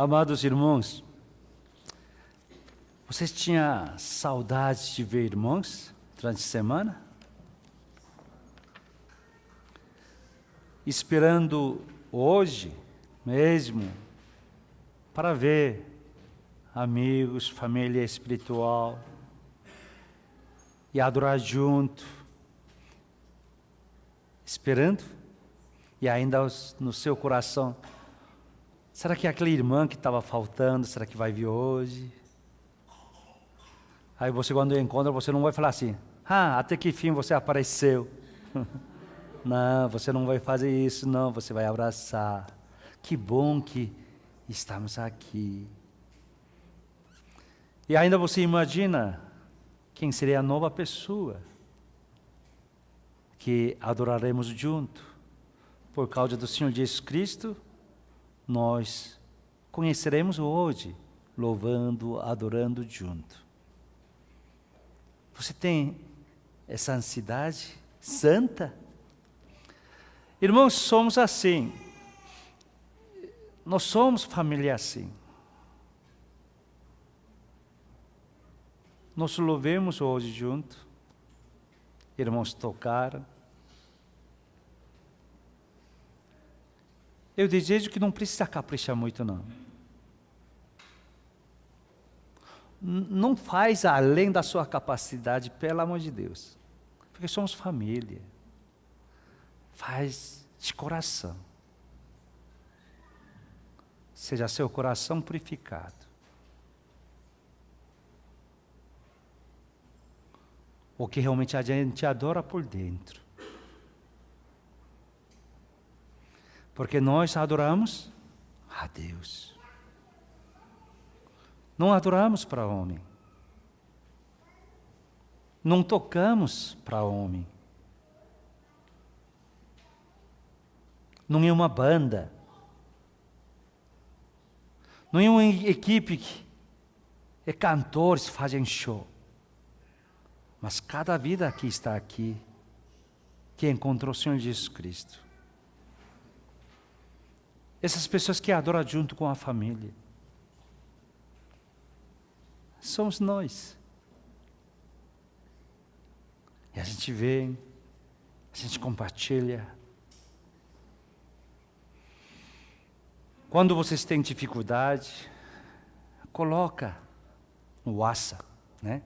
Amados irmãos, vocês tinham saudade de ver irmãos durante a semana? Esperando hoje mesmo para ver amigos, família espiritual e adorar junto, esperando, e ainda no seu coração, será que aquela irmã que estava faltando, será que vai vir hoje? Aí você, quando encontra, você não vai falar assim, até que fim você apareceu. Não, você não vai fazer isso, não, você vai abraçar. Que bom que estamos aqui. E ainda você imagina quem seria a nova pessoa que adoraremos junto. Por causa do Senhor Jesus Cristo, nós conheceremos hoje, louvando, adorando junto. Você tem essa ansiedade santa? Irmãos, somos assim. Nós somos família assim. Nós louvemos hoje junto. Irmãos tocaram. Eu desejo que não precisa caprichar muito, não. Não faz além da sua capacidade, pelo amor de Deus. Porque somos família. Faz de coração. Seja seu coração purificado. O que realmente a gente adora por dentro. Porque nós adoramos a Deus. Não adoramos para homem. Não tocamos para homem. Não é uma banda. Não é uma equipe que cantores fazem show. Mas cada vida que está aqui, que encontrou o Senhor Jesus Cristo. Essas pessoas que adoram junto com a família. Somos nós. E a gente vem, a gente compartilha. Quando vocês têm dificuldade, coloca no WhatsApp, né?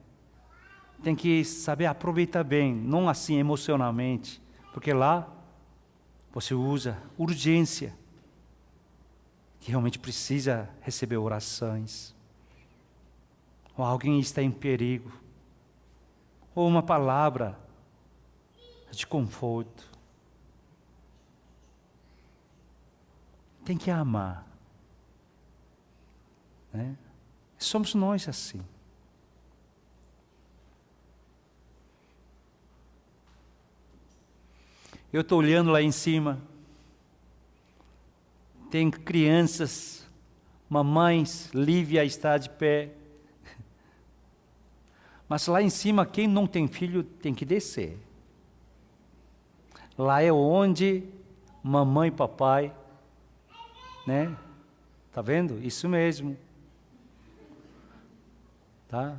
Tem que saber aproveitar bem, não assim emocionalmente, porque lá você usa urgência, que realmente precisa receber orações, ou alguém está em perigo, ou uma palavra de conforto. Tem que amar, né? Somos nós assim. Eu estou olhando lá em cima, tem crianças, mamães, Lívia está de pé. Mas lá em cima, quem não tem filho tem que descer. Lá é onde mamãe e papai, né? Tá vendo? Isso mesmo. Tá?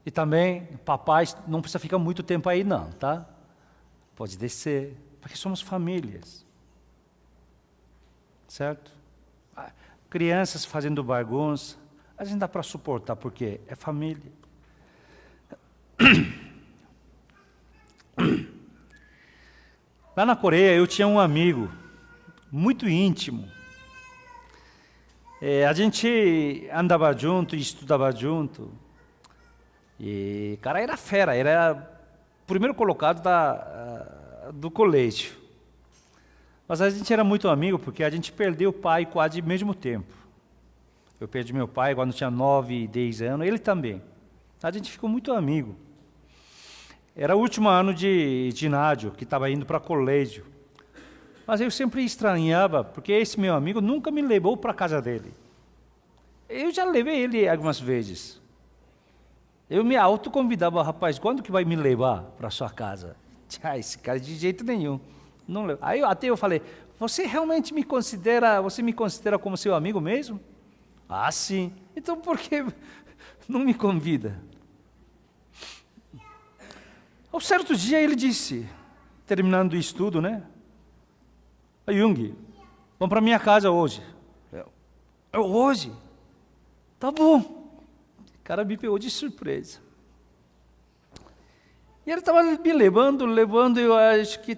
E também, papai não precisa ficar muito tempo aí não, tá? Pode descer, porque somos famílias. Certo? Crianças fazendo bagunça, a gente dá para suportar, porque é família. Lá na Coreia, eu tinha um amigo, muito íntimo. A gente andava junto, estudava junto. E o cara era fera, era o primeiro colocado do colégio. Mas a gente era muito amigo, porque a gente perdeu o pai quase ao mesmo tempo. Eu perdi meu pai quando tinha 9, 10 anos, ele também. A gente ficou muito amigo. Era o último ano de ginásio, que estava indo para colégio. Mas eu sempre estranhava, porque esse meu amigo nunca me levou para a casa dele. Eu já levei ele algumas vezes. Eu me autoconvidava, rapaz, quando que vai me levar para a sua casa? Esse cara de jeito nenhum. Não leva. Aí até eu falei, você realmente me considera como seu amigo mesmo? Ah, sim. Então por que não me convida? Um certo dia ele disse, terminando o estudo, né? Jung, vamos para minha casa hoje. Eu, hoje? Tá bom. O cara me pegou de surpresa. E ele estava me levando, eu acho que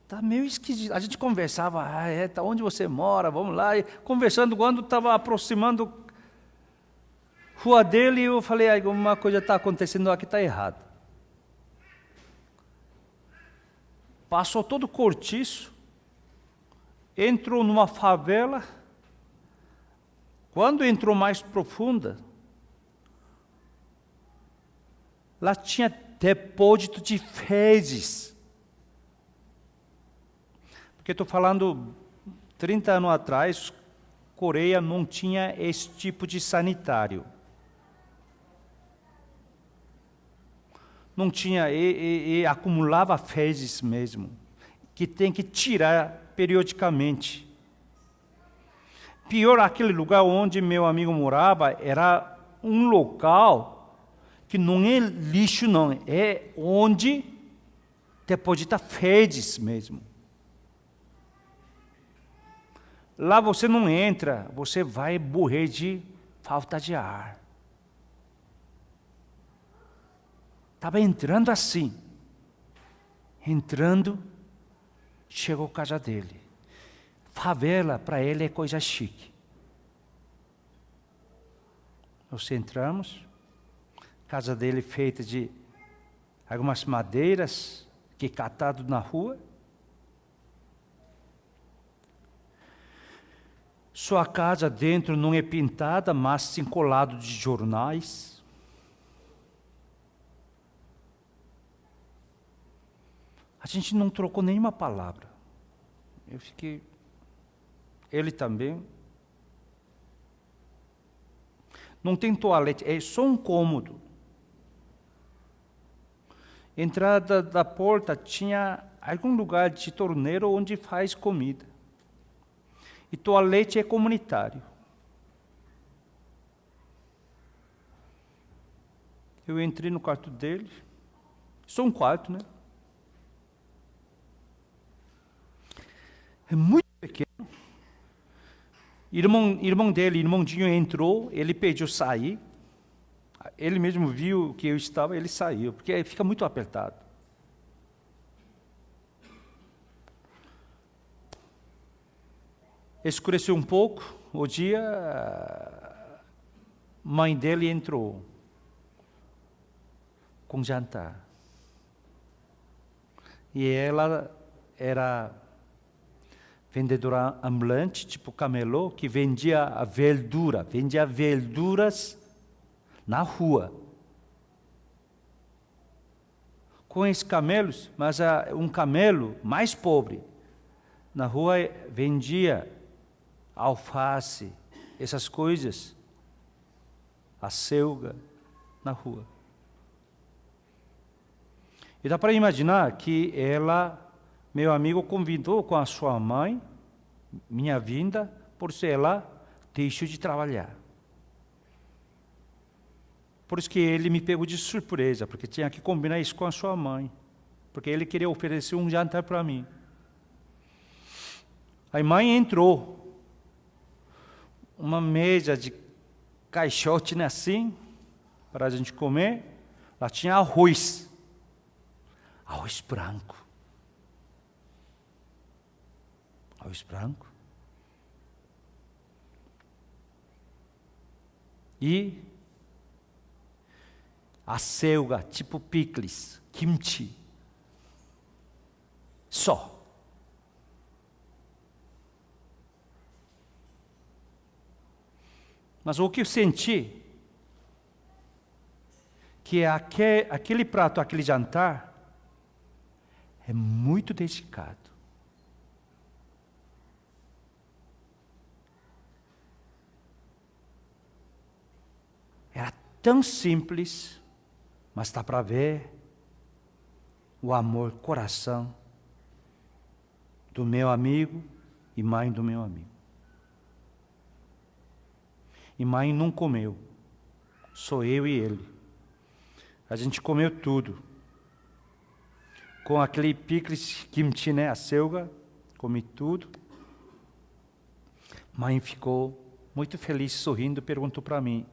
tá meio esquisito. A gente conversava, tá onde você mora, vamos lá. E conversando, quando estava aproximando a rua dele, eu falei, alguma coisa está acontecendo aqui, está errado. Passou todo o cortiço, entrou numa favela. Quando entrou mais profunda, lá tinha depósito de fezes. Porque estou falando, 30 anos atrás, Coreia não tinha esse tipo de sanitário. Não tinha, e acumulava fezes mesmo, que tem que tirar periodicamente. Pior, aquele lugar onde meu amigo morava, era um local que não é lixo não, é onde deposita fezes mesmo. Lá você não entra, você vai morrer de falta de ar. Estava entrando assim. Entrando, chegou a casa dele. Favela, para ele, é coisa chique. Nós entramos, casa dele feita de algumas madeiras, que catado na rua. Sua casa dentro não é pintada, mas encolado de jornais. A gente não trocou nenhuma palavra. Eu fiquei... Ele também. Não tem toalete, é só um cômodo. Entrada da porta tinha algum lugar de torneiro onde faz comida. E toalete é comunitário. Eu entrei no quarto dele. Só um quarto, né? É muito pequeno. Irmão dele, irmãozinho entrou, ele pediu sair. Ele mesmo viu que eu estava, ele saiu, porque fica muito apertado. Escureceu um pouco, o dia, mãe dele entrou com jantar. E ela era vendedora ambulante, tipo camelô, que vendia verduras na rua. Com esses camelos, mas um camelo mais pobre, na rua vendia alface, essas coisas, a selga, na rua. E dá para imaginar que meu amigo convidou com a sua mãe, minha vinda, por ser ela deixou de trabalhar. Por isso que ele me pegou de surpresa, porque tinha que combinar isso com a sua mãe, porque ele queria oferecer um jantar para mim. A mãe entrou, uma mesa de caixote, né, assim, para a gente comer. Lá tinha arroz branco. Arroz branco. E a selga, tipo picles, kimchi. Só. Mas o que eu senti, que aquele prato, aquele jantar, é muito dedicado. Era tão simples, mas dá para ver o amor, coração do meu amigo e mãe do meu amigo. E mãe não comeu, só eu e ele. A gente comeu tudo. Com aquele picles kimchi, né, a selga, comi tudo. Mãe ficou muito feliz, sorrindo, perguntou para mim,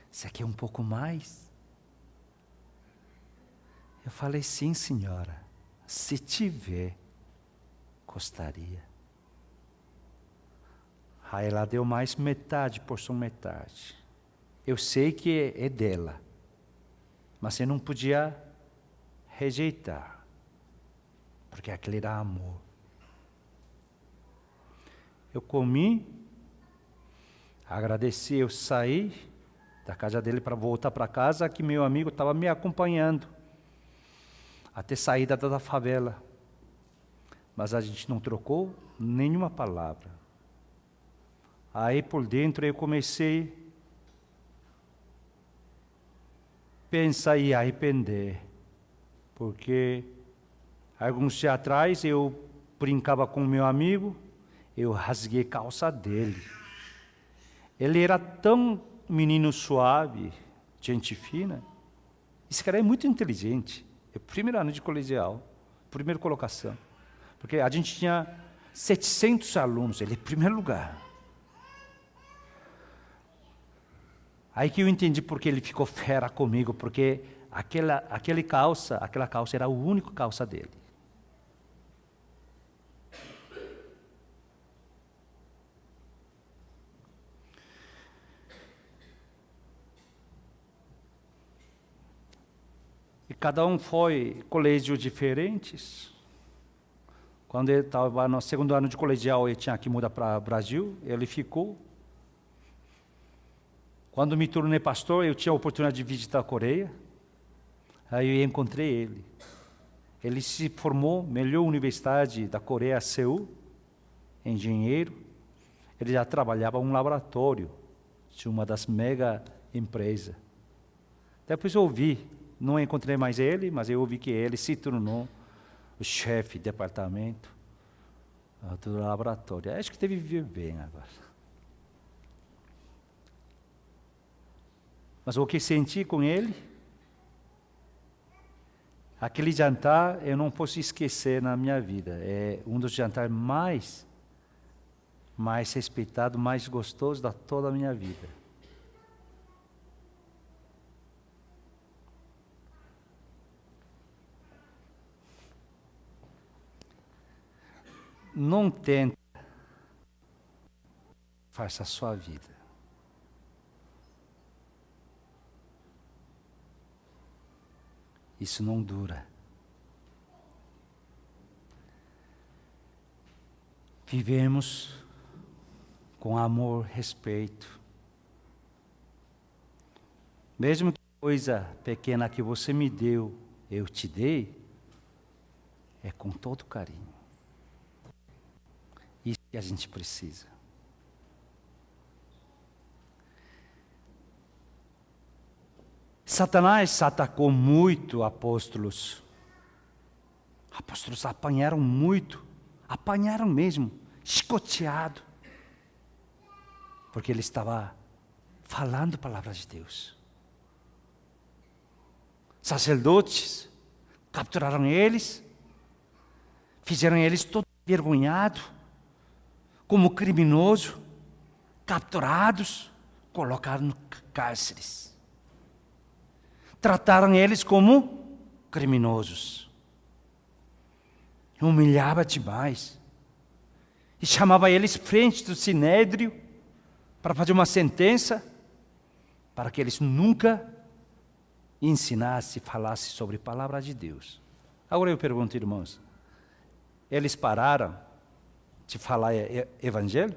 você quer um pouco mais? Eu falei, sim, senhora, se tiver, gostaria. Aí ela deu mais metade, porção metade. Eu sei que é dela, mas eu não podia rejeitar, porque aquele era amor. Eu comi, agradeci, eu saí da casa dele para voltar para casa, que meu amigo estava me acompanhando até a saída da favela. Mas a gente não trocou nenhuma palavra. Aí por dentro eu comecei a pensar e arrepender, porque alguns dias atrás eu brincava com meu amigo, eu rasguei a calça dele. Ele era tão menino suave, gente fina. Esse cara é muito inteligente. É o primeiro ano de colegial, primeira colocação. Porque a gente tinha 700 alunos, ele é primeiro lugar. Aí que eu entendi porque ele ficou fera comigo, porque aquela calça era a única calça dele. E cada um foi colégios diferentes. Quando ele estava no segundo ano de colegial, ele tinha que mudar para o Brasil, ele ficou. Quando me tornei pastor, eu tinha a oportunidade de visitar a Coreia. Aí eu encontrei ele. Ele se formou na melhor universidade da Coreia, Seul, engenheiro. Ele já trabalhava em um laboratório de uma das mega empresas. Depois eu ouvi, não encontrei mais ele, mas eu ouvi que ele se tornou o chefe de departamento do laboratório. Acho que deve viver bem agora. Mas o que senti com ele, aquele jantar eu não posso esquecer na minha vida. É um dos jantares mais respeitado, mais gostoso da toda a minha vida. Não tente faça a sua vida. Isso não dura. Vivemos com amor, respeito. Mesmo que coisa pequena que você me deu, eu te dei, é com todo carinho. Isso que a gente precisa. Satanás atacou muito apóstolos. Apóstolos apanharam muito, apanharam mesmo, chicoteado, porque ele estava falando a palavra de Deus. Sacerdotes capturaram eles, fizeram eles todos envergonhados, como criminosos, capturados, colocaram no cárceres. Trataram eles como criminosos. Humilhava demais. E chamava eles frente do sinédrio para fazer uma sentença, para que eles nunca ensinassem, falassem sobre a palavra de Deus. Agora eu pergunto, irmãos, eles pararam de falar evangelho?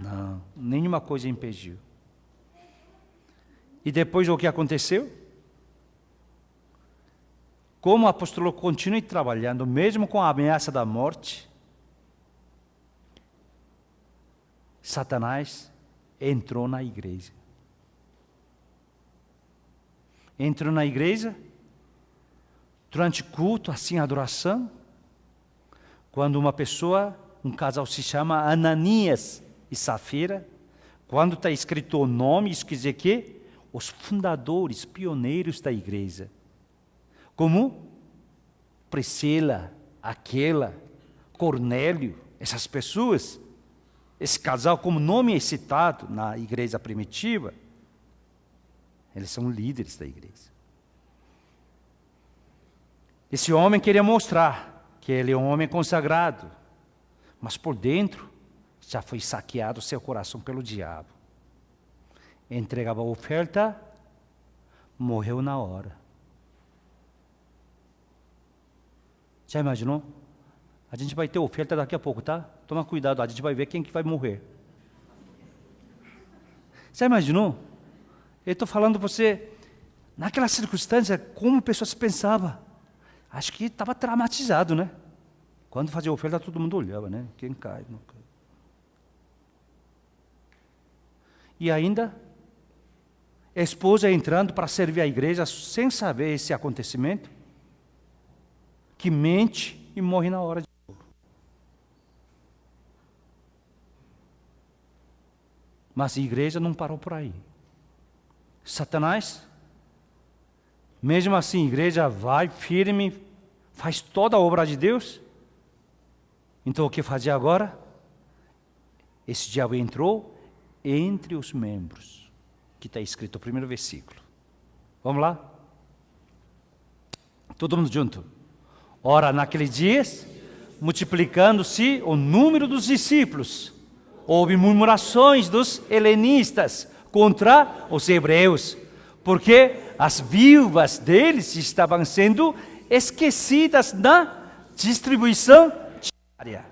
Não, nenhuma coisa impediu. E depois o que aconteceu? Como o apóstolo continue trabalhando, mesmo com a ameaça da morte, Satanás entrou na igreja. Entrou na igreja, durante culto, assim, adoração, Quando uma pessoa, um casal se chama Ananias e Safira, quando está escrito o nome, isso quer dizer que os fundadores, pioneiros da igreja, como Priscila, Aquila, Cornélio, essas pessoas, esse casal, como nome é citado na igreja primitiva, eles são líderes da igreja. Esse homem queria mostrar que ele é um homem consagrado, mas por dentro já foi saqueado seu coração pelo diabo. Entregava a oferta, morreu na hora. Já imaginou? A gente vai ter oferta daqui a pouco, tá? Toma cuidado, a gente vai ver quem que vai morrer. Já imaginou? Eu estou falando para você, naquela circunstância, como pessoas pensavam. Acho que estava traumatizado, né? Quando fazia oferta, todo mundo olhava, né? Quem cai, não cai. E ainda, a esposa entrando para servir a igreja, sem saber esse acontecimento, que mente e morre na hora de novo. Mas a igreja não parou por aí. Satanás, mesmo assim, a igreja vai firme, faz toda a obra de Deus. Então o que fazia agora? Esse diabo entrou entre os membros, que está escrito no primeiro versículo. Vamos lá? Todo mundo junto. Ora, naqueles dias, multiplicando-se o número dos discípulos, houve murmurações dos helenistas contra os hebreus, porque as viúvas deles estavam sendo esquecidas na distribuição diária.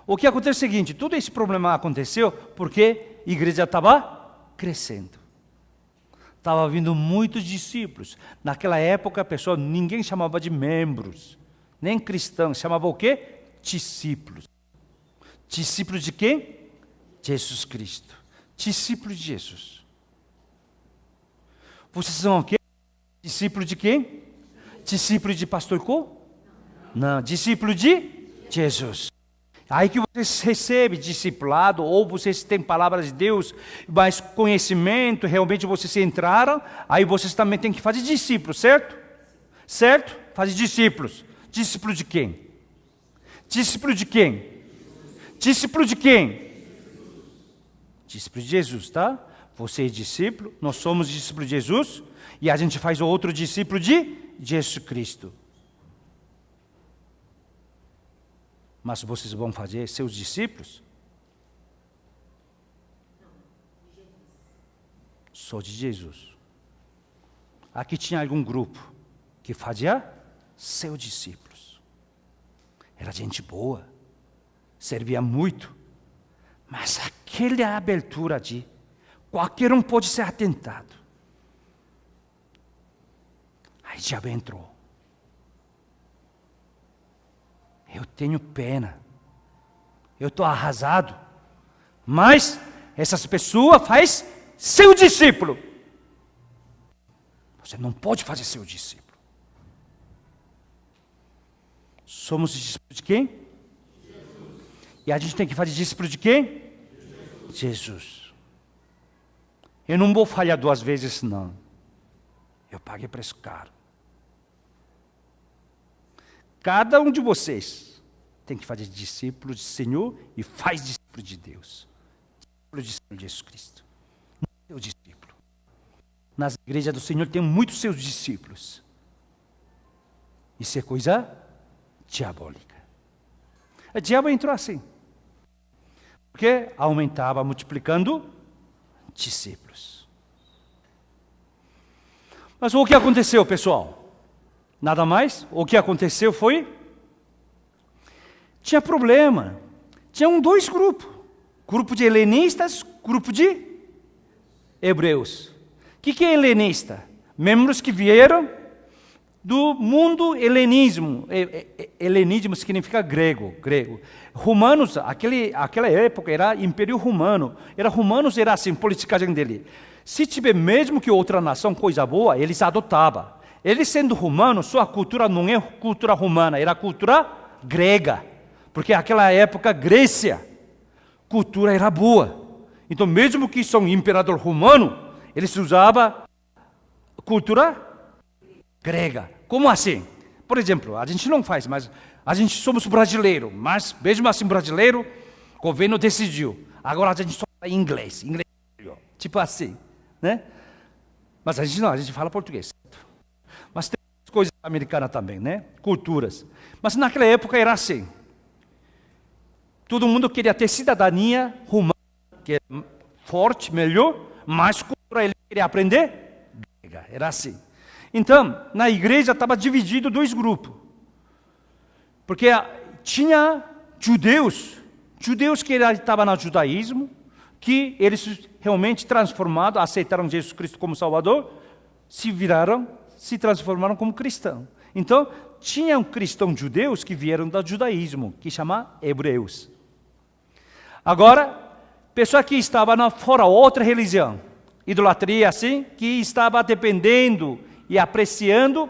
O que aconteceu é o seguinte, todo esse problema aconteceu porque a igreja estava crescendo. Estava vindo muitos discípulos. Naquela época, pessoal, ninguém chamava de membros, nem cristãos, chamava o quê? Discípulos. Discípulos de quem? Jesus Cristo. Discípulos de Jesus. Vocês são o quê? Discípulos de quem? Discípulos de pastor Co? Não, discípulo de Jesus. Aí que vocês recebem discipulado, ou vocês têm palavras de Deus, mais conhecimento, realmente vocês entraram, aí vocês também têm que fazer discípulos, certo? Certo? Fazer discípulos. Discípulo de quem? Discípulo de quem? Discípulo de quem? Discípulo de Jesus, tá? Você é discípulo, nós somos discípulos de Jesus, e a gente faz o outro discípulo de Jesus Cristo. Mas vocês vão fazer seus discípulos? Só de Jesus. Aqui tinha algum grupo que fazia seus discípulos. Era gente boa, servia muito, mas aquela abertura de qualquer um pode ser atentado. Aí o diabo entrou. Eu tenho pena, eu estou arrasado, mas essas pessoas fazem seu discípulo. Você não pode fazer seu discípulo. Somos discípulos de quem? Jesus. E a gente tem que fazer discípulo de quem? Jesus. Eu não vou falhar 2 vezes, não. Eu paguei preço caro. Cada um de vocês tem que fazer discípulo do Senhor e faz discípulo de Deus. Discípulo de Jesus Cristo. Seu discípulo. Nas igrejas do Senhor tem muitos seus discípulos. Isso é coisa diabólica. O diabo entrou assim. Porque aumentava, multiplicando discípulos. Mas o que aconteceu, pessoal? Nada mais. O que aconteceu foi, tinha problema. Tinham 2 grupos. Grupo de helenistas, grupo de hebreus. O que é helenista? Membros que vieram do mundo helenismo. Helenismo significa grego. Romanos, aquela época era Império Romano. Romanos era assim, politicagem dele. Se tiver mesmo que outra nação, coisa boa, eles adotavam. Ele sendo romano, sua cultura não é cultura romana, era cultura grega. Porque naquela época, Grécia, cultura era boa. Então, mesmo que são imperador romano, eles usavam cultura grega. Como assim? Por exemplo, a gente não faz, mas a gente somos brasileiro, mas mesmo assim brasileiro, o governo decidiu. Agora a gente só fala inglês, tipo assim, né? Mas a gente não, a gente fala português. Mas tem coisas americanas também, né? Culturas. Mas naquela época era assim. Todo mundo queria ter cidadania romana, que é forte, melhor, mas cultura ele queria aprender grega. Era assim. Então, na igreja estava dividido dois grupos. Porque tinha judeus que estavam no judaísmo, que eles realmente transformaram, aceitaram Jesus Cristo como Salvador, se transformaram como cristãos. Então, tinham cristãos judeus que vieram do judaísmo, que chama hebreus. Agora, pessoa que estava fora outra religião, idolatria assim, que estava dependendo e apreciando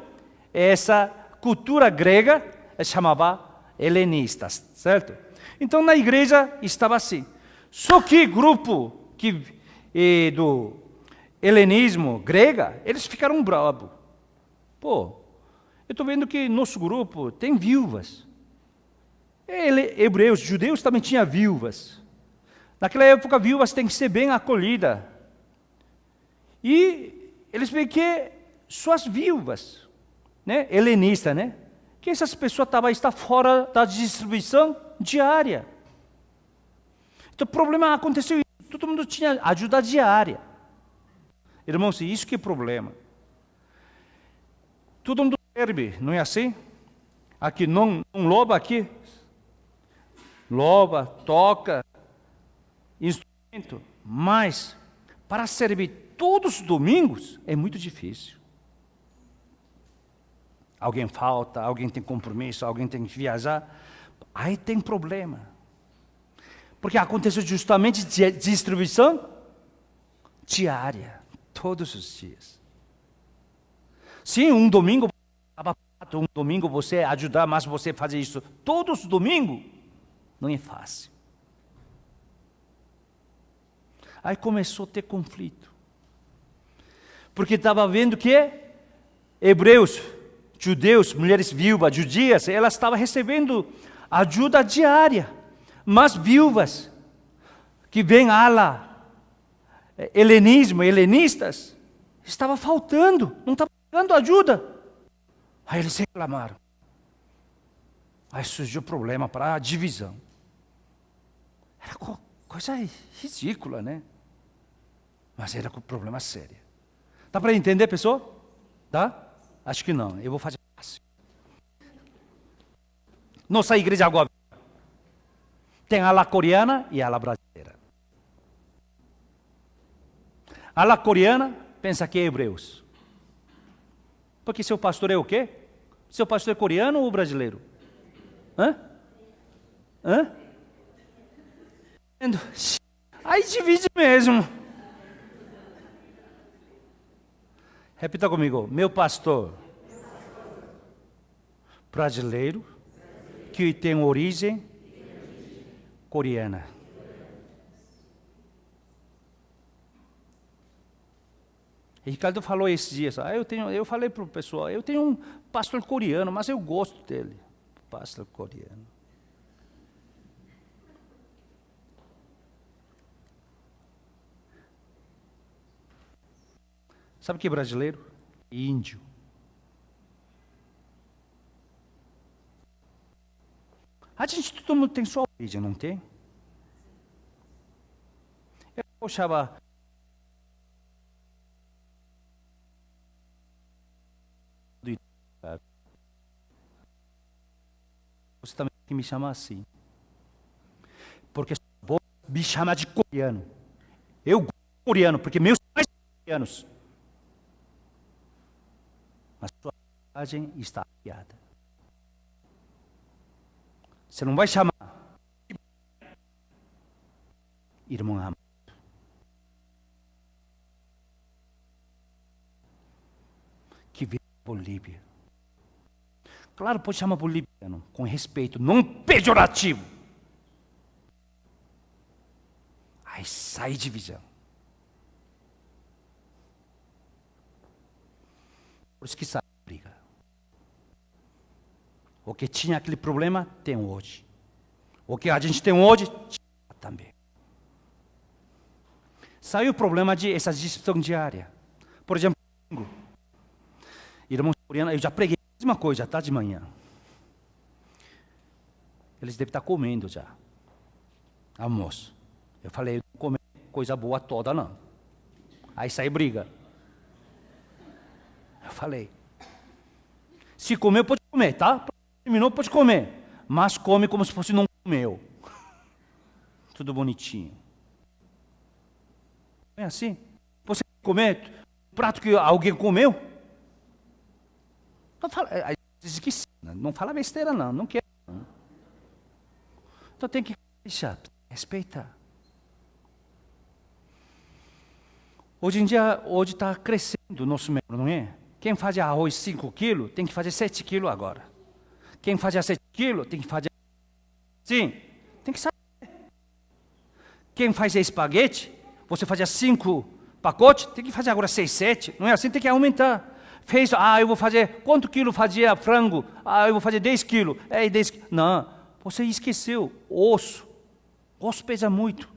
essa cultura grega, chamava helenistas, certo? Então na igreja estava assim. Só que grupo do helenismo grega, eles ficaram bravos. Pô, eu estou vendo que nosso grupo tem viúvas. Hebreus, judeus também tinham viúvas. Naquela época, viúvas têm que ser bem acolhidas. E eles veem que suas viúvas, né, helenistas, né, que essas pessoas estão fora da distribuição diária. Então, o problema aconteceu isso. Todo mundo tinha ajuda diária. Irmãos, isso que é problema. Todo mundo serve, não é assim? Aqui, não louva aqui. Louva, toca, instrumento. Mas, para servir todos os domingos, é muito difícil. Alguém falta, alguém tem compromisso, alguém tem que viajar. Aí tem problema. Porque aconteceu justamente distribuição diária, todos os dias. Sim, um domingo você ajudar, mas você fazer isso todos os domingos, não é fácil. Aí começou a ter conflito. Porque estava vendo que hebreus, judeus, mulheres viúvas, judias, elas estavam recebendo ajuda diária. Mas viúvas, que vêm ala helenistas, estava faltando, não estava dando ajuda. Aí eles reclamaram. Aí surgiu problema para a divisão. Era coisa ridícula, né? Mas era um problema sério. Dá para entender, pessoal? Dá? Acho que não, eu vou fazer fácil. Nossa igreja agora tem a ala coreana e a ala brasileira. A ala coreana pensa que é hebreus. Porque seu pastor é o quê? Seu pastor é coreano ou brasileiro? Hã? Aí divide mesmo. Repita comigo. Meu pastor brasileiro que tem origem coreana. Ricardo falou esses dias. Eu falei para o pessoal, eu tenho um pastor coreano, mas eu gosto dele. Pastor coreano. Sabe o que é brasileiro? Índio. A gente, todo mundo tem sua origem, não tem? Eu achava... Você também tem que me chamar assim. Porque vou me chamar de coreano. Eu gosto de coreano, porque meus pais são coreanos. Mas sua linguagem está afiada. Você não vai chamar irmão amado. Que veio da Bolívia. Claro, pode chamar Bolívia. com respeito, não pejorativo. Aí sai divisão. Por isso que sai briga. O que tinha aquele problema, tem hoje. O que a gente tem hoje, também. Saiu o problema de essa discussão diária. Por exemplo, irmãos coreanos, eu já preguei a mesma coisa, tá, de manhã. Eles devem estar comendo já. Almoço. Eu falei, não comer coisa boa toda, não. Aí sai briga. Eu falei, se comeu, pode comer, tá? Terminou, pode comer. Mas come como se fosse não comeu. Tudo bonitinho. Não é assim? Você comer o prato que alguém comeu? Não fala, esqueci, não fala besteira, não. Não quero. Não. Então tem que deixar, respeitar. Hoje em dia, hoje está crescendo o nosso membro, não é? Quem faz arroz 5 quilos, tem que fazer 7 quilos agora. Quem faz 7 quilos, tem que fazer... Sim, tem que saber. Quem faz espaguete, você fazia 5 pacotes, tem que fazer agora 6, 7. Não é assim, tem que aumentar. Fez, eu vou fazer... Quanto quilo fazia frango? Eu vou fazer 10 quilos. 10 quilos. Não, você esqueceu. Osso. Osso pesa muito.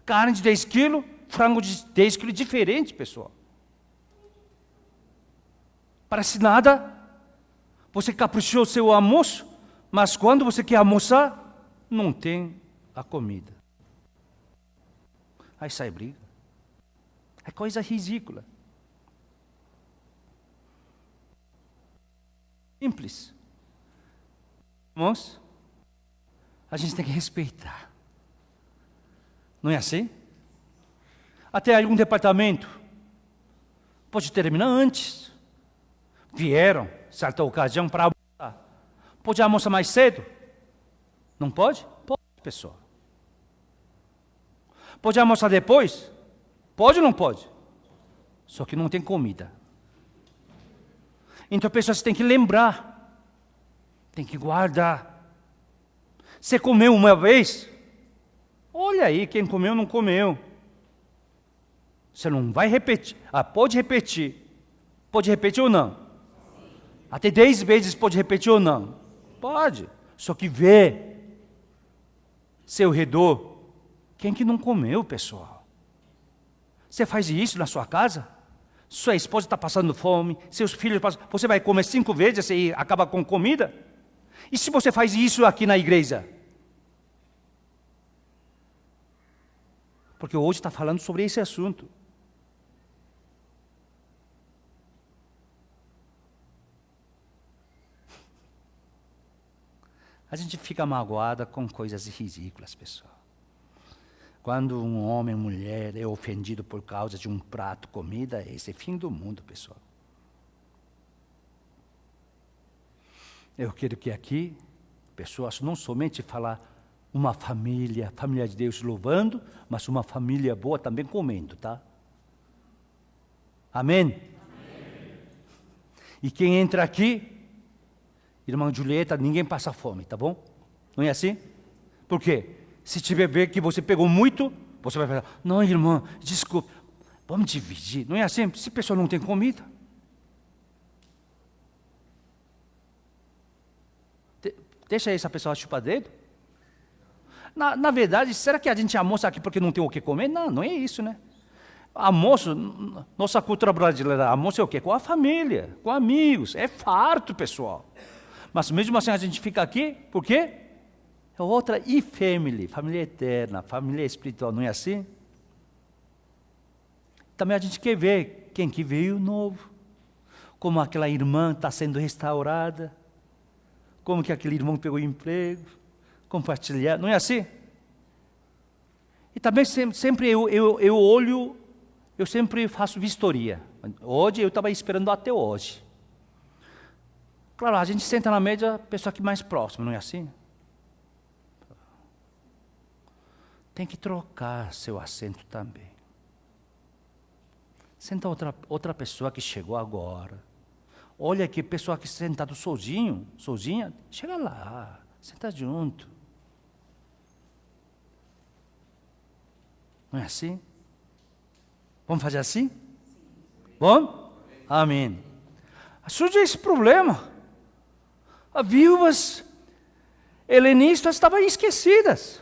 Carne de 10 quilos, frango de 10 quilos, diferente, pessoal. Parece nada. Você caprichou o seu almoço, mas quando você quer almoçar, não tem a comida. Aí sai briga. É coisa ridícula. Simples. Irmãos, a gente tem que respeitar. Não é assim? Até algum departamento pode terminar antes. Vieram, certa ocasião, para almoçar. Pode almoçar mais cedo? Não pode? Pode, pessoal. Pode almoçar depois? Pode ou não pode? Só que não tem comida. Então, pessoas têm que lembrar. Tem que guardar. Você comeu uma vez? Olha aí, quem comeu, não comeu. Você não vai repetir. Pode repetir. Pode repetir ou não? Até 10 vezes pode repetir ou não? Pode. Só que vê seu redor. Quem que não comeu, pessoal? Você faz isso na sua casa? Sua esposa está passando fome, seus filhos passam... Você vai comer 5 vezes e acaba com comida? E se você faz isso aqui na igreja? Porque hoje está falando sobre esse assunto. A gente fica magoada com coisas ridículas, pessoal. Quando um homem ou mulher é ofendido por causa de um prato, comida, esse é o fim do mundo, pessoal. Eu quero que aqui, pessoas não somente falar uma família de Deus louvando, mas uma família boa também comendo, tá? Amém? Amém. E quem entra aqui, irmã Julieta, ninguém passa fome, tá bom? Não é assim? Por quê? Se tiver ver que você pegou muito, você vai falar, não, irmã, desculpa, vamos dividir. Não é assim? Se a pessoa não tem comida. Deixa essa pessoa chupar dedo. Na verdade, será que a gente almoça aqui porque não tem o que comer? Não, não é isso, né? Almoço, nossa cultura brasileira, almoço é o quê? Com a família, com amigos, é farto, pessoal. Mas mesmo assim a gente fica aqui, por quê? É outra e-family, família eterna, família espiritual, não é assim? Também a gente quer ver quem que veio novo, como aquela irmã está sendo restaurada, como que aquele irmão pegou emprego, compartilhar, não é assim? E também sempre eu olho, eu sempre faço vistoria. Hoje eu estava esperando até hoje. Claro, a gente senta na mesa, a pessoa que mais próxima, não é assim? Tem que trocar seu assento também. Senta outra pessoa que chegou agora. Olha que pessoa que sentado sozinha, chega lá, senta junto. Não é assim? Vamos fazer assim? Bom? Amém. Surge esse problema. As viúvas helenistas estavam esquecidas.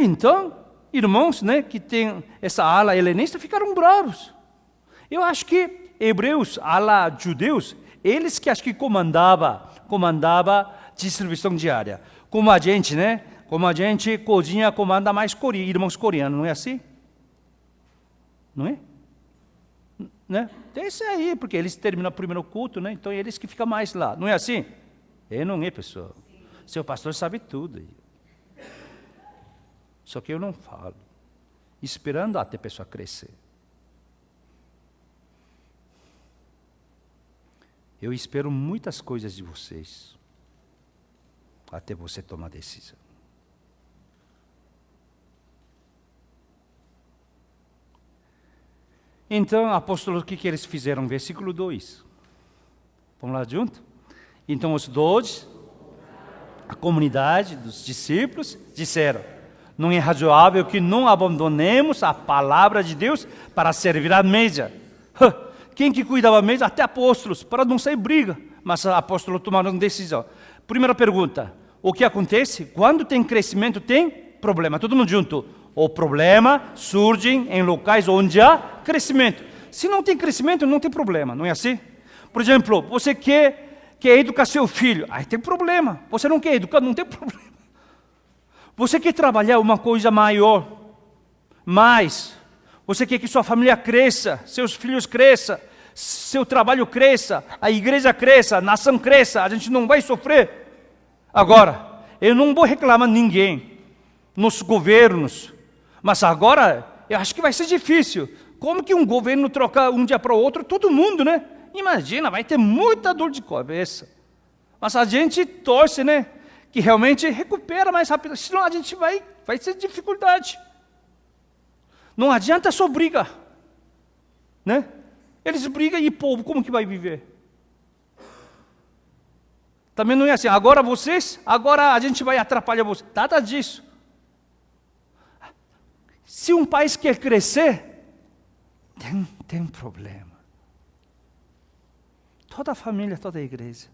Então, irmãos, né, que tem essa ala helenista ficaram bravos. Eu acho que hebreus, ala judeus, eles que acho que comandava distribuição diária. Como a gente, né? Como a gente cozinha, comanda mais irmãos coreanos, não é assim? Não é? Né? Tem isso aí, porque eles terminam o primeiro culto, né? Então eles que ficam mais lá. Não é assim? Não é, pessoal. Seu pastor sabe tudo. Só que eu não falo. Esperando até a pessoa crescer. Eu espero muitas coisas de vocês. Até você tomar a decisão. Então, apóstolos, o que eles fizeram? Versículo 2. Vamos lá junto? Então, os 12, a comunidade dos discípulos, disseram: não é razoável que não abandonemos a palavra de Deus para servir à mesa. Quem que cuidava da mesa? Até apóstolos, para não sair briga. Mas apóstolos tomaram decisão. Primeira pergunta: o que acontece? Quando tem crescimento, tem problema. Todo mundo junto. O problema surge em locais onde há crescimento. Se não tem crescimento, não tem problema, não é assim? Por exemplo, você quer educar seu filho, aí tem problema. Você não quer educar, não tem problema. Você quer trabalhar uma coisa maior, mais. Você quer que sua família cresça, seus filhos cresçam, seu trabalho cresça, a igreja cresça, a nação cresça, a gente não vai sofrer. Agora, eu não vou reclamar de ninguém, nos governos, mas agora eu acho que vai ser difícil. Como que um governo troca um dia para o outro, todo mundo, né? Imagina, vai ter muita dor de cabeça. Mas a gente torce, né? Que realmente recupera mais rápido, senão a gente vai ter dificuldade. Não adianta só briga, né? Eles brigam e o povo, como que vai viver? Também não é assim, agora a gente vai atrapalhar vocês. Nada disso. Se um país quer crescer, tem problema. Toda a família, toda a igreja.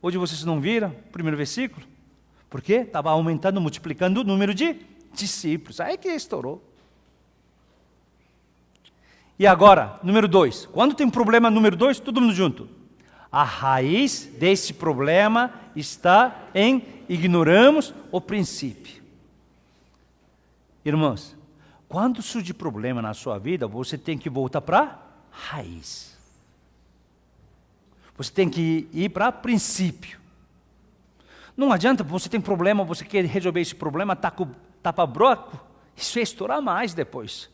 Hoje vocês não viram o primeiro versículo? Porque estava aumentando, multiplicando o número de discípulos. Aí que estourou. E agora, número 2. Quando tem um problema, número 2, todo mundo junto. A raiz desse problema está em ignoramos o princípio. Irmãos, quando surge problema na sua vida, você tem que voltar para a raiz. Você tem que ir para princípio. Não adianta, você tem problema, você quer resolver esse problema, tapa broco, isso vai estourar mais depois.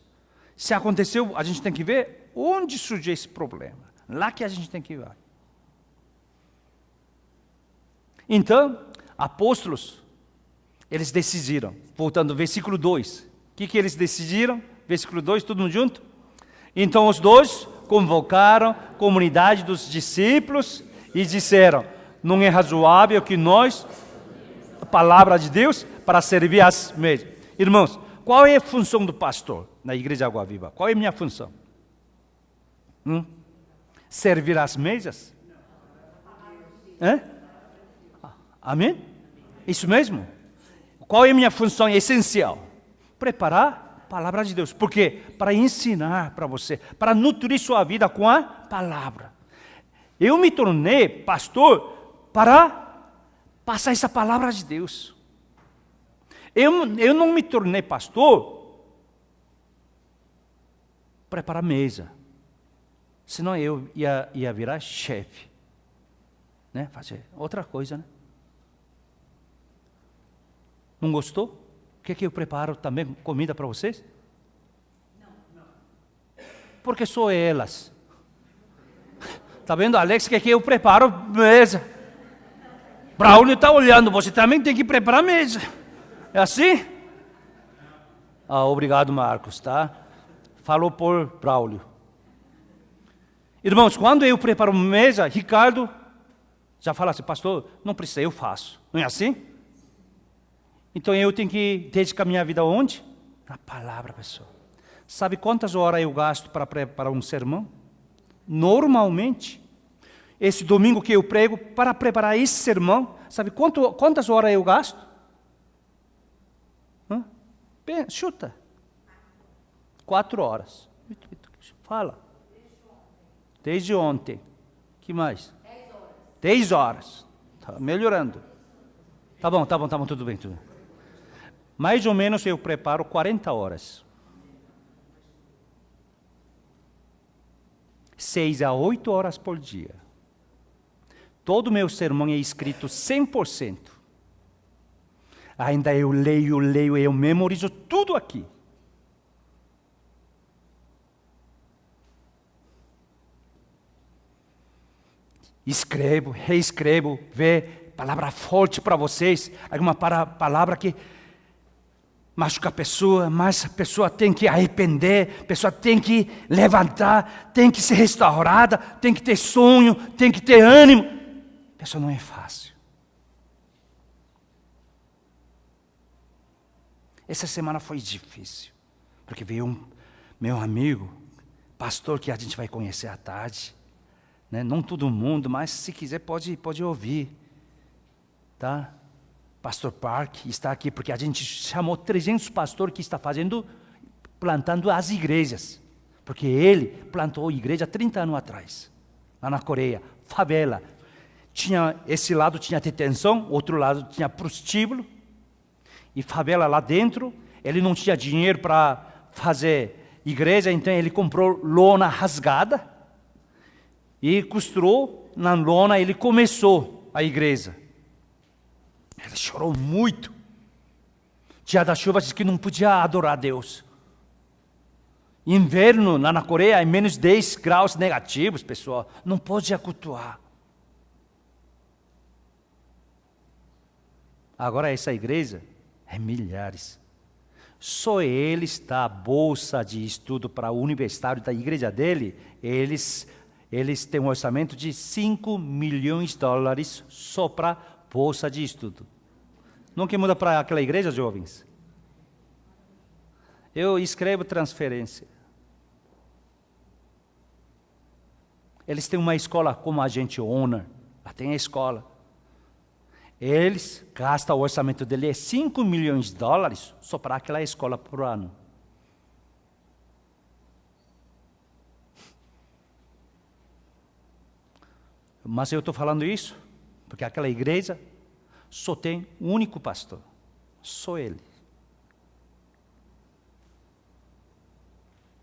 Se aconteceu, a gente tem que ver onde surgiu esse problema. Lá que a gente tem que ir. Então, apóstolos, eles decidiram, voltando ao versículo 2. O que eles decidiram? Versículo 2, todo mundo junto? Então os 12 convocaram a comunidade dos discípulos e disseram: não é razoável que nós, a palavra de Deus, para servir as mesas. Irmãos, qual é a função do pastor na Igreja Água Viva? Qual é a minha função? Servir as mesas? Amém? Isso mesmo? Qual é a minha função essencial? Preparar a palavra de Deus. Por quê? Para ensinar para você, para nutrir sua vida com a palavra. Eu me tornei pastor para passar essa palavra de Deus. Eu não me tornei pastor para preparar mesa. Senão eu ia virar chefe. Né? Fazer outra coisa, né? Não gostou? Quer que eu preparo também comida para vocês? Não. Porque sou elas. Está vendo, Alex? Quer que eu preparo mesa? Braulio está olhando, você também tem que preparar mesa. É assim? Obrigado, Marcos, tá? Falou por Braulio. Irmãos, quando eu preparo mesa, Ricardo já fala assim, pastor, não precisa, eu faço. Não é assim? Então eu tenho que dedicar minha vida onde? Na palavra, pessoal. Sabe quantas horas eu gasto para preparar um sermão? Normalmente, esse domingo que eu prego, para preparar esse sermão, sabe quantas horas eu gasto? Bem, chuta. 4 horas. Fala. Desde ontem. Que mais? 10 horas. 10 horas. Tá melhorando. Tá bom, tudo bem. Mais ou menos eu preparo 40 horas. 6 a 8 horas por dia. Todo o meu sermão é escrito 100%. Ainda eu leio, eu memorizo tudo aqui. Escrevo, reescrevo, vê palavra forte para vocês, alguma palavra que machuca a pessoa, mas a pessoa tem que arrepender, a pessoa tem que levantar, tem que ser restaurada, tem que ter sonho, tem que ter ânimo. A pessoa não é fácil. Essa semana foi difícil, porque veio meu amigo, pastor que a gente vai conhecer à tarde. Né? Não todo mundo, mas se quiser pode ouvir. Tá? Pastor Park está aqui, porque a gente chamou 300 pastores que está plantando as igrejas. Porque ele plantou a igreja 30 anos atrás, lá na Coreia, favela. Esse lado tinha detenção, outro lado tinha prostíbulo. E favela lá dentro, ele não tinha dinheiro para fazer igreja, então ele comprou lona rasgada e costurou na lona, ele começou a igreja. Ele chorou muito. Dia da chuva disse que não podia adorar a Deus. Inverno lá na Coreia é menos 10 graus negativos, pessoal. Não pode cultuar. Agora essa igreja é milhares. Só ele está a bolsa de estudo para o universitário da igreja dele. Eles têm um orçamento de $5 milhões só para bolsa de estudo. Não quer mudar para aquela igreja, jovens? Eu escrevo transferência. Eles têm uma escola como a gente honor. Lá tem a escola. Eles gastam o orçamento dele é $5 milhões só para aquela escola por ano. Mas eu estou falando isso porque aquela igreja só tem um único pastor, só ele.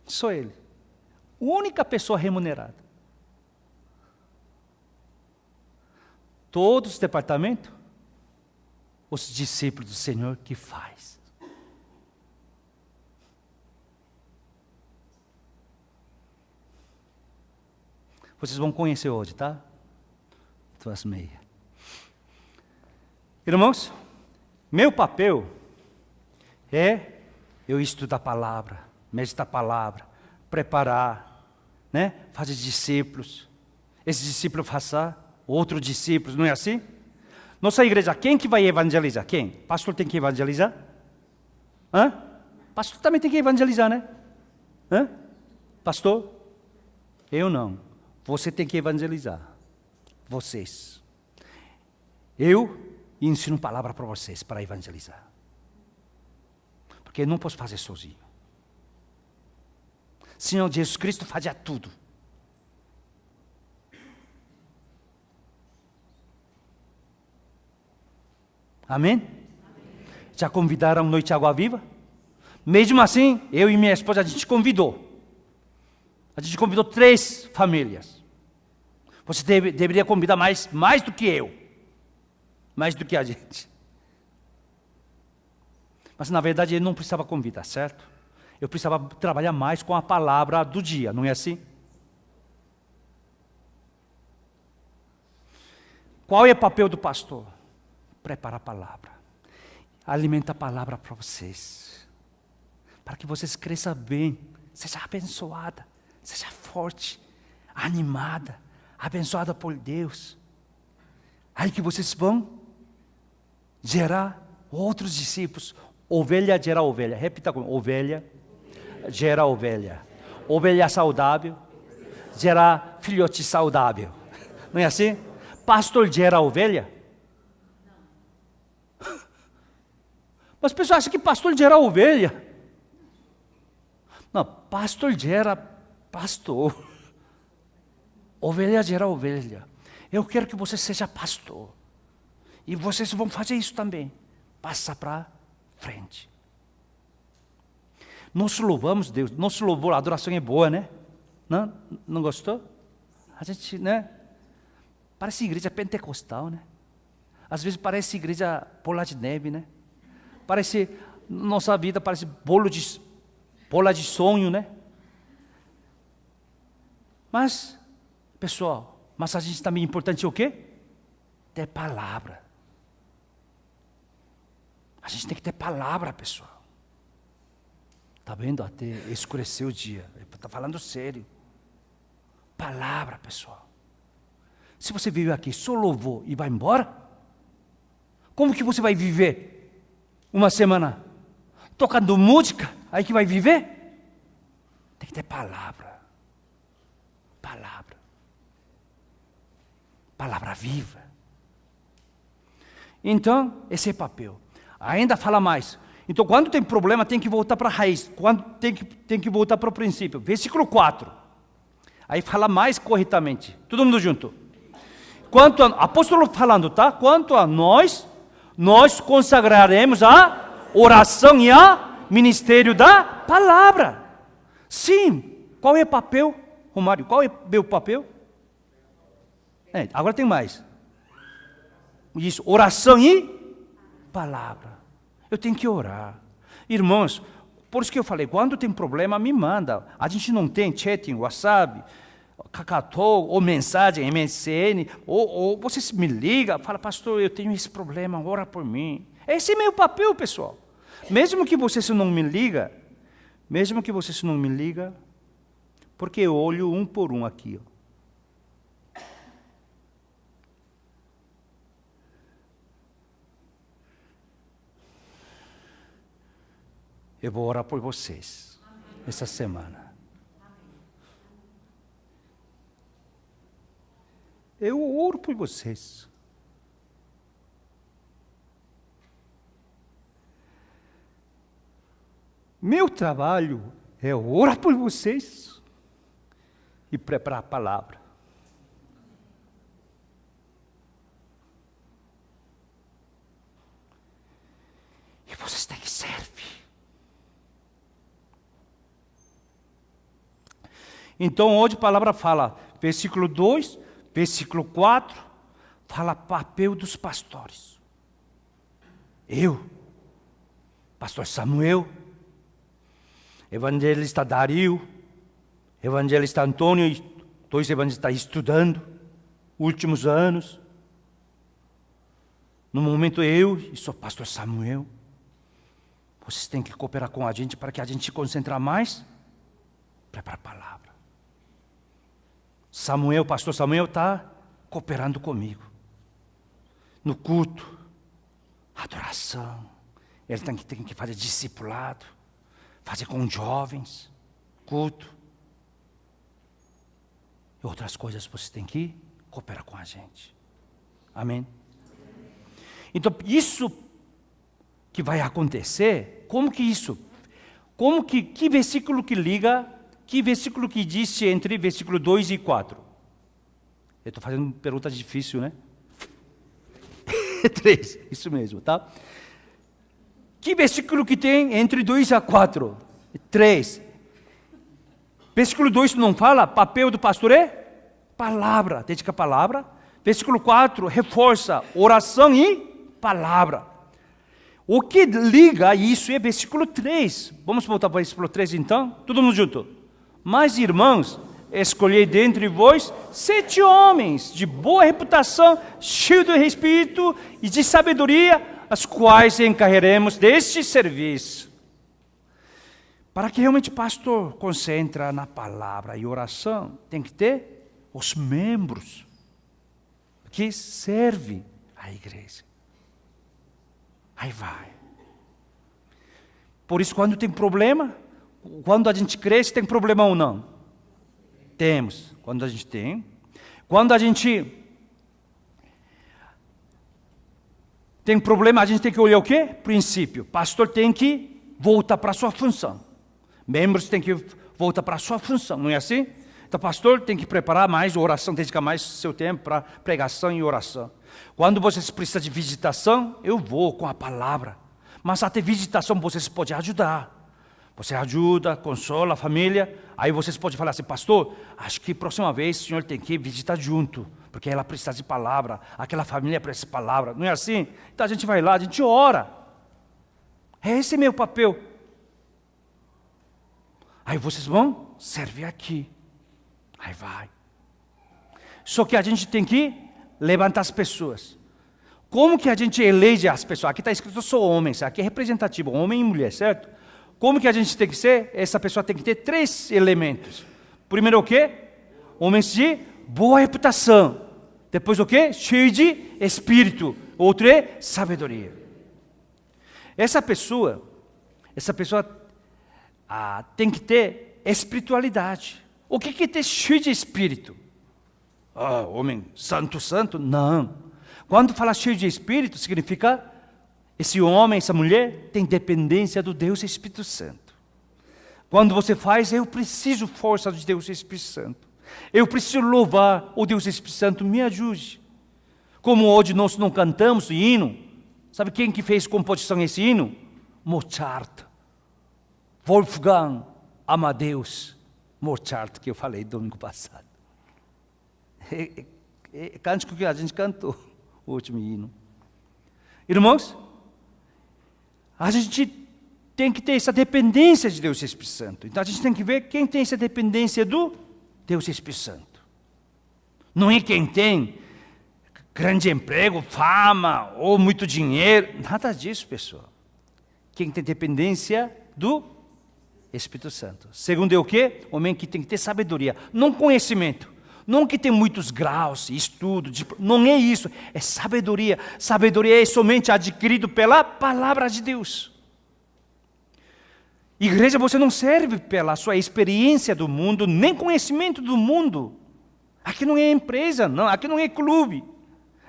Só ele. Única pessoa remunerada. Todos os departamentos, os discípulos do Senhor que faz. Vocês vão conhecer hoje, tá? 2:30. Irmãos, meu papel é eu estudar a palavra, meditar a palavra, preparar, né? Fazer discípulos. Esse discípulo faça outros discípulos, não é assim? Nossa igreja, quem que vai evangelizar? Quem? Pastor tem que evangelizar? Pastor também tem que evangelizar, né? Pastor? Eu não. Você tem que evangelizar. Vocês. Eu ensino palavra para vocês, para evangelizar. Porque eu não posso fazer sozinho. Senhor Jesus Cristo fazia tudo. Amém? Já convidaram Noite Água Viva? Mesmo assim, eu e minha esposa, a gente convidou. A gente convidou 3 famílias. Você deveria convidar mais do que eu. Mais do que a gente. Mas na verdade eu não precisava convidar, certo? Eu precisava trabalhar mais com a palavra do dia, não é assim? Qual é o papel do pastor? Prepara a palavra. Alimenta a palavra para vocês. Para que vocês cresçam bem. Seja abençoada. Seja forte. animada, abençoada por Deus. Aí que vocês vão gerar outros discípulos. Ovelha gera ovelha. Repita comigo. Ovelha gera ovelha. Ovelha saudável gera filhote saudável. Não é assim? Pastor gera ovelha? Mas as pessoas acham que pastor gera ovelha. Não, pastor gera pastor. Ovelha gera ovelha. Eu quero que você seja pastor. E vocês vão fazer isso também. Passa para frente. Nós louvamos Deus. Nosso louvor, a adoração é boa, né? Não gostou? A gente, né? Parece igreja pentecostal, né? Às vezes parece igreja bola de neve, né? Parece, nossa vida parece bola de sonho, né? Mas, pessoal, mas a gente também é importante o quê? Ter palavra. A gente tem que ter palavra, pessoal. Está vendo? Até escureceu o dia. Está falando sério. Palavra, pessoal. Se você veio aqui só louvou e vai embora, como que você vai viver uma semana? Tocando música, aí que vai viver? Tem que ter palavra. Palavra. Palavra viva. Então, esse é papel. Ainda fala mais. Então, quando tem problema, tem que voltar para a raiz. Quando tem que voltar para o princípio. Versículo 4. Aí fala mais corretamente. Todo mundo junto. Apóstolo falando, tá? Quanto a nós consagraremos a oração e a ministério da palavra. Sim. Qual é o papel, Romário? Qual é o meu papel? Agora tem mais. Isso, oração e palavra. Eu tenho que orar. Irmãos, por isso que eu falei, quando tem problema, me manda. A gente não tem chat, WhatsApp, Kakao, ou mensagem, MSN, ou você me liga, fala, pastor, eu tenho esse problema, ora por mim. Esse é meu papel, pessoal. Mesmo que você não me liga, porque eu olho um por um aqui, ó. Eu vou orar por vocês essa semana. Eu oro por vocês. Meu trabalho é orar por vocês e preparar a palavra. E vocês têm que servir. Então, hoje a palavra fala, versículo 2, versículo 4, fala papel dos pastores. Eu, pastor Samuel, evangelista Dario, evangelista Antônio, 2 evangelistas estudando, últimos anos. No momento eu e sou pastor Samuel. Vocês têm que cooperar com a gente para que a gente se concentre mais, preparar a palavra. Pastor Samuel está cooperando comigo. No culto, adoração. Ele tem que fazer discipulado, fazer com jovens, culto. E outras coisas você tem que cooperar com a gente. Amém? Então, isso que vai acontecer, como que isso? Que versículo que liga? Que versículo que diz entre versículo 2 e 4? Eu estou fazendo pergunta difícil, né? 3, isso mesmo, tá? Que versículo que tem entre 2 a 4? 3. Versículo 2 não fala, papel do pastor é palavra, dedica a palavra. Versículo 4 reforça oração e palavra. O que liga isso é versículo 3. Vamos voltar para o versículo 3 então? Todo mundo junto. Mas, irmãos, escolhei dentre vós 7 homens de boa reputação, cheios do Espírito e de sabedoria, as quais encarregaremos deste serviço. Para que realmente o pastor concentre na palavra e oração, tem que ter os membros que servem a igreja. Aí vai. Por isso, quando tem problema, quando a gente cresce, tem problema ou não? Temos. Quando a gente tem. Quando a gente tem problema, a gente tem que olhar o quê? Princípio. Pastor tem que voltar para a sua função. Membros têm que voltar para a sua função, não é assim? Então, pastor tem que preparar mais oração, dedicar mais seu tempo para pregação e oração. Quando vocês precisam de visitação, eu vou com a palavra. Mas até visitação vocês podem ajudar. Você ajuda, consola a família. Aí vocês podem falar assim, pastor, acho que próxima vez o senhor tem que visitar junto. Porque ela precisa de palavra, aquela família precisa de palavra. Não é assim? Então a gente vai lá, a gente ora. Esse é meu papel. Aí vocês vão servir aqui. Aí vai. Só que a gente tem que levantar as pessoas. Como que a gente elege as pessoas? Aqui está escrito só homens, aqui é representativo, homem e mulher, certo? Como que a gente tem que ser? Essa pessoa tem que ter 3 elementos. Primeiro o quê? Homens de boa reputação. Depois o quê? Cheio de espírito. Outro é sabedoria. Essa pessoa tem que ter espiritualidade. O que é ter cheio de espírito? Homem santo? Não. Quando fala cheio de espírito, significa esse homem, essa mulher, tem dependência do Deus Espírito Santo. Quando você faz, eu preciso força de Deus Espírito Santo. Eu preciso louvar o Deus Espírito Santo, me ajude. Como hoje nós não cantamos o hino, sabe quem que fez composição esse hino? Mozart. Wolfgang Amadeus Mozart, que eu falei domingo passado. É cântico que a gente cantou, o último hino. Irmãos, a gente tem que ter essa dependência de Deus Espírito Santo. Então a gente tem que ver quem tem essa dependência do Deus Espírito Santo. Não é quem tem grande emprego, fama ou muito dinheiro. Nada disso, pessoal. Quem tem dependência do Espírito Santo. Segundo é o quê? Homem que tem que ter sabedoria, não conhecimento. Não que tem muitos graus, estudo, não é isso, é sabedoria. Sabedoria é somente adquirido pela palavra de Deus. Igreja, você não serve pela sua experiência do mundo, nem conhecimento do mundo. Aqui não é empresa, não, aqui não é clube.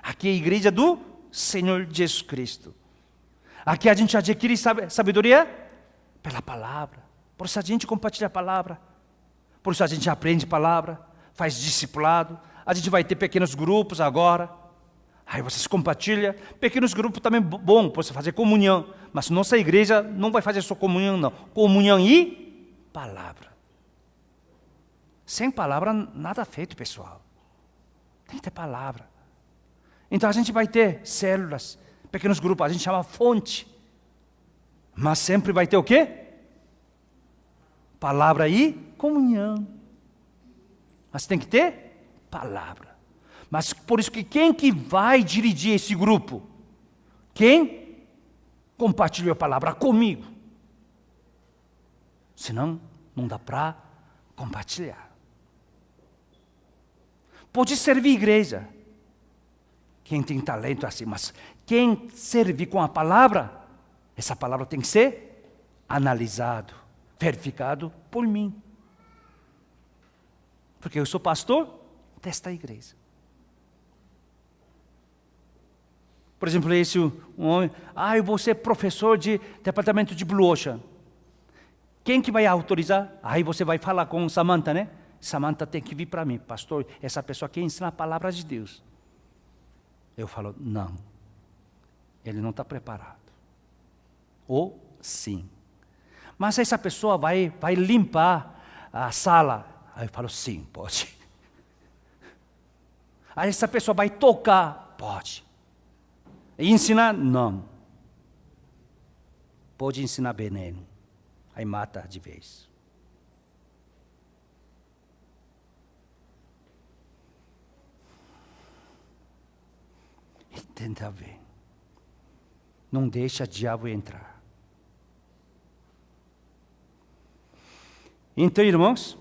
Aqui é a igreja do Senhor Jesus Cristo. Aqui a gente adquire sabedoria pela palavra. Por isso a gente compartilha a palavra. Por isso a gente aprende a palavra, faz discipulado. A gente vai ter pequenos grupos agora. Aí vocês compartilham. Pequenos grupos também bom, para você fazer comunhão. Mas nossa igreja não vai fazer só comunhão, não. Comunhão e palavra. Sem palavra, nada feito, pessoal. Tem que ter palavra. Então a gente vai ter células, pequenos grupos, a gente chama fonte. Mas sempre vai ter o quê? Palavra e comunhão. Mas tem que ter palavra. Mas por isso que quem que vai dirigir esse grupo? Quem compartilhou a palavra comigo? Senão, não dá para compartilhar. Pode servir igreja. Quem tem talento assim, mas quem serve com a palavra, essa palavra tem que ser analisado, verificado por mim. Porque eu sou pastor desta igreja. Por exemplo, esse um homem, eu vou ser professor de departamento de Blue Ocean. Quem que vai autorizar? Aí você vai falar com Samantha, né? Samantha tem que vir para mim, pastor, essa pessoa quer ensinar a palavra de Deus. Eu falo, não, ele não está preparado. Ou sim. Mas essa pessoa vai limpar a sala. Aí eu falo, sim, pode. Aí essa pessoa vai tocar, pode. E ensinar, não. Pode ensinar veneno. Aí mata de vez. Entenda bem. Não deixa o diabo entrar. Então, irmãos,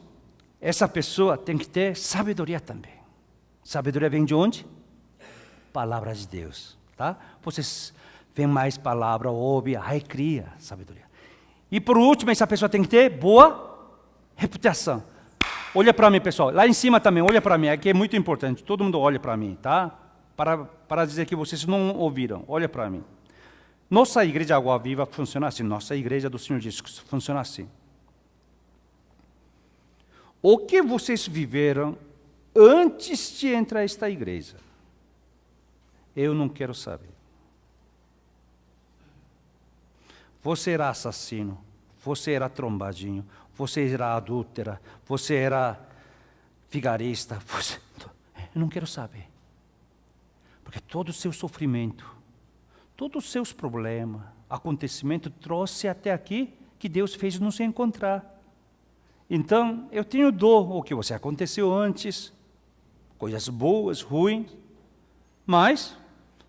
essa pessoa tem que ter sabedoria também. Sabedoria vem de onde? Palavra de Deus, tá? Vocês veem mais palavra, ouve, aí cria sabedoria. E por último, essa pessoa tem que ter boa reputação. Olha para mim, pessoal. Lá em cima também, olha para mim, aqui é muito importante. Todo mundo olha para mim, tá? Para dizer que vocês não ouviram, olha para mim. Nossa igreja Água Viva funciona assim, nossa igreja do Senhor Jesus funciona assim. O que vocês viveram antes de entrar nesta igreja? Eu não quero saber. Você era assassino, você era trombadinho, você era adúltera, você era vigarista, eu não quero saber. Porque todo o seu sofrimento, todos os seus problemas, acontecimento trouxe até aqui que Deus fez nos encontrar. Então, eu tenho dor o que você aconteceu antes, coisas boas, ruins, mas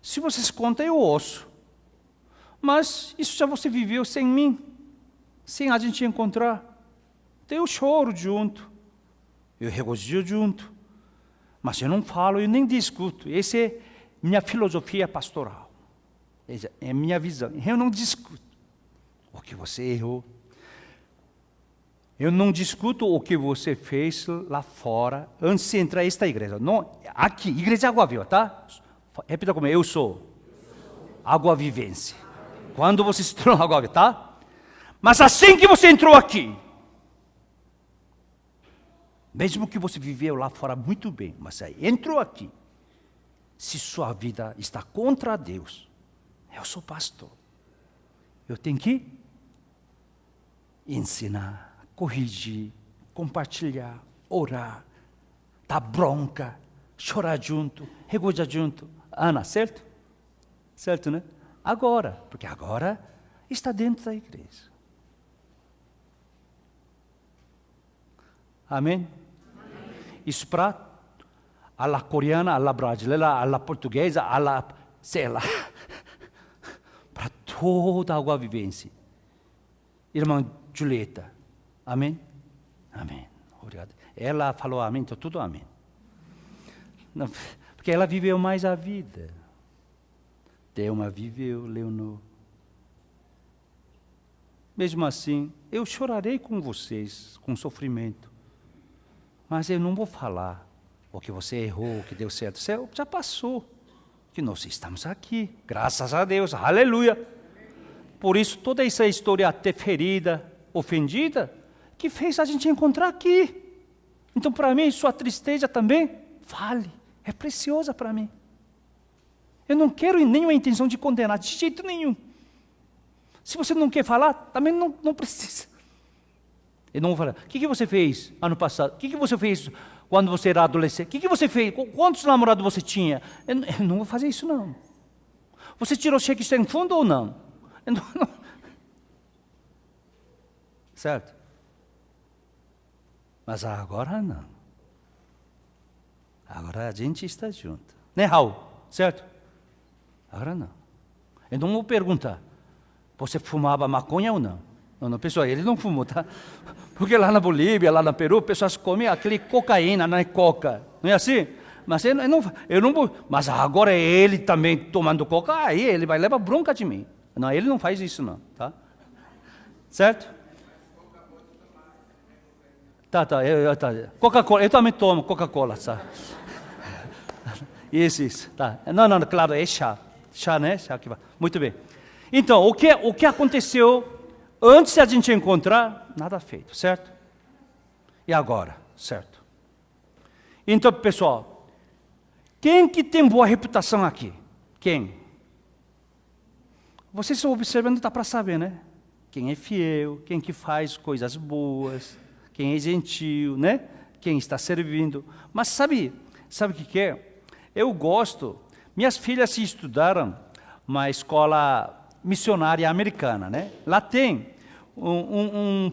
se vocês contam, eu ouço. Mas isso já você viveu sem mim, sem a gente encontrar. Então eu choro junto, eu regozijo junto, mas eu não falo, eu nem discuto. Essa é minha filosofia pastoral. Essa é minha visão. Eu não discuto o que você errou. Eu não discuto o que você fez lá fora, antes de entrar nesta igreja. Não, aqui, igreja Água Viva, tá? Repita comigo, eu sou Água Vivência. Quando você se tornou Água Viva, tá? Mas assim que você entrou aqui, mesmo que você viveu lá fora muito bem, mas aí entrou aqui, se sua vida está contra Deus, eu sou pastor. Eu tenho que ensinar, corrigir, compartilhar, orar, dar bronca, chorar junto, regozijar junto. Ana, certo? Certo, né? Agora, porque agora está dentro da igreja. Amém? Isso para a la coreana, a la brasileira, a la portuguesa, a la, sei lá, para toda a Água Vivência. Irmã Julieta, amém? Amém, obrigado. Ela falou amém, então tudo amém. Não, porque ela viveu mais a vida. Thelma viveu, Leonor. Mesmo assim, eu chorarei com vocês, com sofrimento. Mas eu não vou falar o que você errou, o que deu certo. Você já passou. Que nós estamos aqui, graças a Deus, aleluia. Por isso, toda essa história até ferida, ofendida, que fez a gente encontrar aqui. Então, para mim, sua tristeza também vale, é preciosa para mim. Eu não quero nenhuma intenção de condenar, de jeito nenhum. Se você não quer falar, também não precisa. Eu não vou falar, o que você fez ano passado? O que você fez quando você era adolescente? O que você fez? Quantos namorados você tinha? Eu não vou fazer isso, não. Você tirou cheque sem fundo ou não? Não. Certo? Mas agora não. Agora a gente está junto. Né, Raul? Certo? Agora não. Eu não vou perguntar, você fumava maconha ou não? Não, pessoal, ele não fumou, tá? Porque lá na Bolívia, lá no Peru, pessoas comem aquele cocaína, não é coca. Não é assim? Mas eu não vou. Mas agora ele também tomando coca, aí ele vai levar bronca de mim. Não, ele não faz isso não, tá? Certo? Tá. Coca-Cola, eu também tomo Coca-Cola, sabe? Isso, tá. Não, claro, é chá. Chá, né? Chá que vai. Muito bem. Então, o que aconteceu antes de a gente encontrar? Nada feito, certo? E agora, certo? Então, pessoal, quem que tem boa reputação aqui? Quem? Vocês estão observando, dá para saber, né? Quem é fiel, quem que faz coisas boas, quem é gentil, né? Quem está servindo. Mas sabe o que é? Eu gosto, minhas filhas se estudaram uma escola missionária americana, né? Lá tem um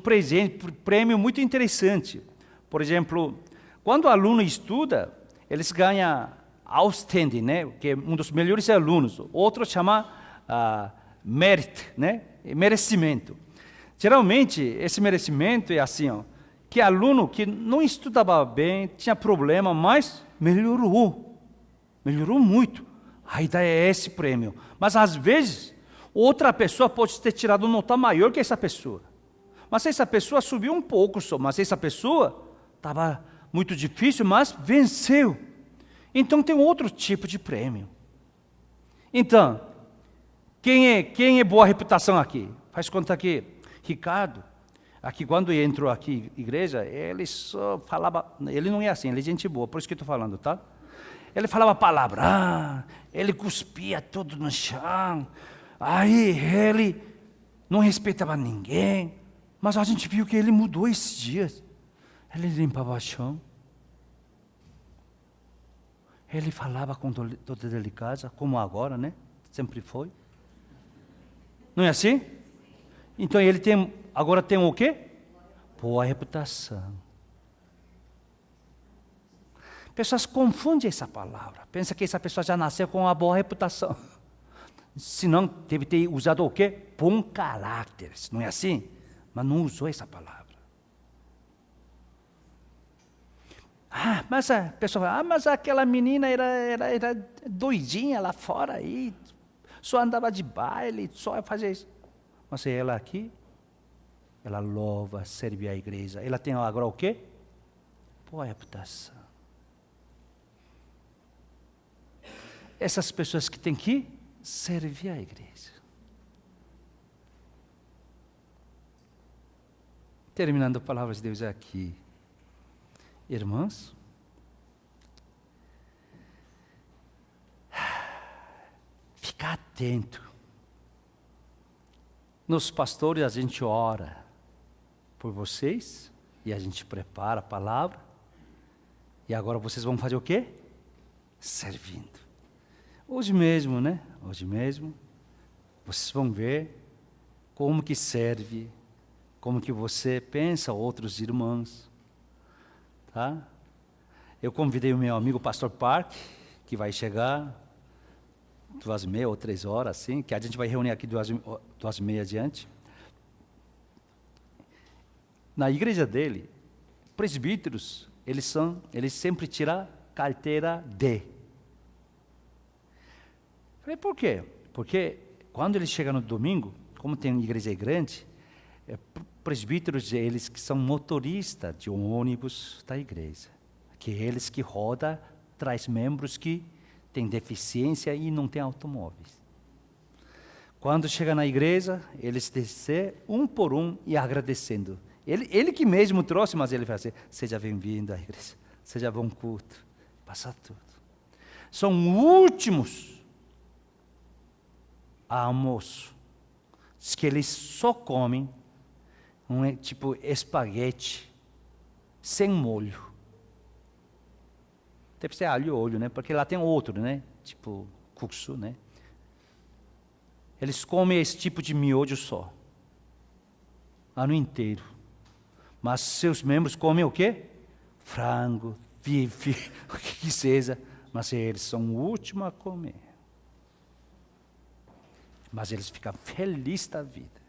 prêmio muito interessante. Por exemplo, quando o aluno estuda, eles ganham outstanding, né? Que é um dos melhores alunos. Outro chama merit, né? Merecimento. Geralmente, esse merecimento é assim, ó. que aluno que não estudava bem, tinha problema, mas melhorou. Melhorou muito. Aí dá esse prêmio. Mas às vezes, outra pessoa pode ter tirado nota maior que essa pessoa. Mas essa pessoa subiu um pouco só. Mas essa pessoa estava muito difícil, mas venceu. Então tem outro tipo de prêmio. Então, quem é boa reputação aqui? Faz conta que Ricardo, aqui quando entrou aqui na igreja, ele só falava, ele não é assim, ele é gente boa, por isso que eu estou falando, tá? Ele falava palavrão, ele cuspia tudo no chão, aí ele não respeitava ninguém, mas a gente viu que ele mudou esses dias. Ele limpava o chão, ele falava com toda delicadeza, como agora, né? Sempre foi. Não é assim? Então ele agora tem o quê? Boa reputação. Pessoas confundem essa palavra. Pensa que essa pessoa já nasceu com uma boa reputação. Senão deve ter usado o quê? Bom caráter. Não é assim? Mas não usou essa palavra. Mas a pessoa fala, mas aquela menina era doidinha lá fora aí, só andava de baile, só fazia isso. Mas ela aqui, ela louva, serve a igreja. Ela tem agora o quê? Boa reputação. Essas pessoas que têm que servir a igreja. Terminando a palavra de Deus aqui. Irmãos, ficar atento. Nos pastores a gente ora por vocês e a gente prepara a palavra. E agora vocês vão fazer o quê? Servindo. Hoje mesmo, né? Hoje mesmo, vocês vão ver como que serve, como que você pensa outros irmãos. Tá? Eu convidei o meu amigo pastor Park, que vai chegar 2h30 ou 3h, assim, que a gente vai reunir aqui 2h30 adiante. Na igreja dele, presbíteros, eles sempre tiram carteira D. Falei, por quê? Porque quando eles chegam no domingo, como tem igreja grande, presbíteros, eles que são motoristas de um ônibus da igreja, que eles que rodam, traz membros que têm deficiência e não têm automóveis. Quando chega na igreja, eles descem um por um e agradecendo. Ele que mesmo trouxe, mas ele fala assim, seja bem-vindo à igreja, seja bom culto, passa tudo. São últimos a almoço, diz que eles só comem tipo espaguete sem molho. Deve ser alho e óleo, né? Porque lá tem outro, né? Tipo kuksu, né? Eles comem esse tipo de miojo só, ano inteiro. Mas seus membros comem o quê? Frango, bife, o que seja. Mas eles são o último a comer. Mas eles ficam felizes da vida.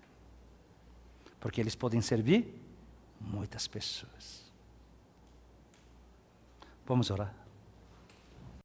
Porque eles podem servir muitas pessoas. Vamos orar.